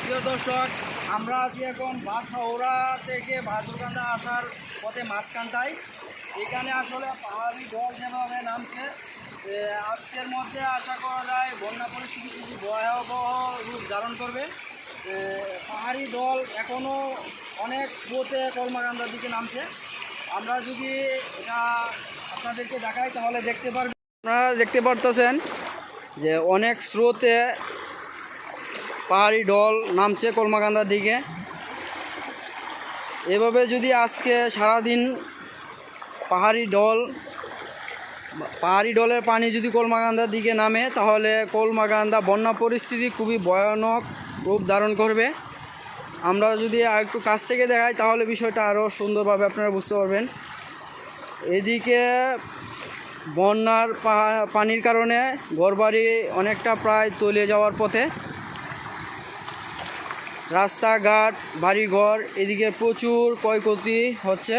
প্রিয় দর্শক, আমরা আছি এখন বাঁশহাওড়া থেকে বাহাদুরকান্দা আসার পথে মাঝখানটায়। এখানে আসলে পাহাড়ি ঢল যেভাবে নামছে, আজকের মধ্যে আশা করা যায় বন্যা পরিস্থিতি খুবই ভয়াবহ রূপ ধারণ করবে। পাহাড়ি ঢল এখনও অনেক স্রোতে কলমাকান্দার দিকে নামছে। আমরা যদি এটা আপনাদেরকে দেখাই তাহলে দেখতে পারবেন, আপনারা দেখতে পারতেছেন যে অনেক স্রোতে পাহাড়ি ঢল নামছে কলমাকান্দার দিকে। এভাবে যদি আজকে সারাদিন পাহাড়ি ঢলের পানি যদি কলমাকান্দার দিকে নামে, তাহলে কলমাকান্দা বন্যা পরিস্থিতি খুবই ভয়ানক রূপ ধারণ করবে। আমরা যদি একটু কাছ থেকে দেখাই তাহলে বিষয়টা আরও সুন্দরভাবে আপনারা বুঝতে পারবেন। এদিকে বন্যার পানির কারণে ঘরবাড়ি অনেকটা প্রায় তলিয়ে যাওয়ার পথে। রাস্তাঘাট, বাড়িঘর এদিকে প্রচুর ক্ষয়ক্ষতি হচ্ছে।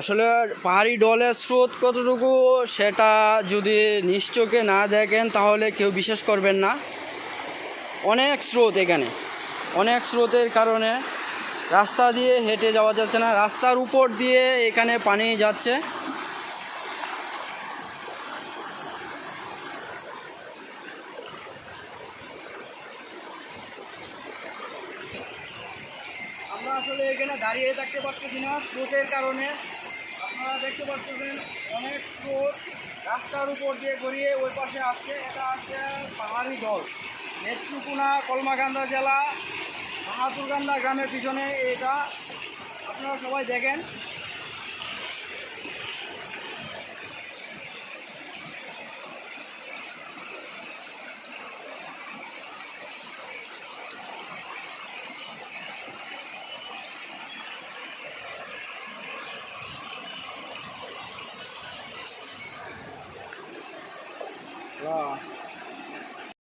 আসলে পাহাড়ি ঢলের স্রোত কতটুকু সেটা যদি নিজ চোখে না দেখেন তাহলে কেউ বিশ্বাস করবেন না। অনেক স্রোত, এখানে অনেক স্রোতের কারণে রাস্তা দিয়ে হেঁটে যাওয়া যাচ্ছে না, রাস্তার উপর দিয়ে এখানে পানি যাচ্ছে। আমরা আসলে এখানে দাঁড়িয়ে থাকতে পারতেছি না স্রোতের কারণে। আপনারা দেখতে পাচ্ছেন অনেক স্রোত রাস্তার উপর দিয়ে গড়িয়ে ওই পাশে আসছে। এটা আসছে পাহাড়ি ঢল, নেত্রকোনা কলমাকান্দা জেলা বাহাদুরকান্দা গ্রামের পিছনে এটা। আপনারা সবাই দেখেন। Wow.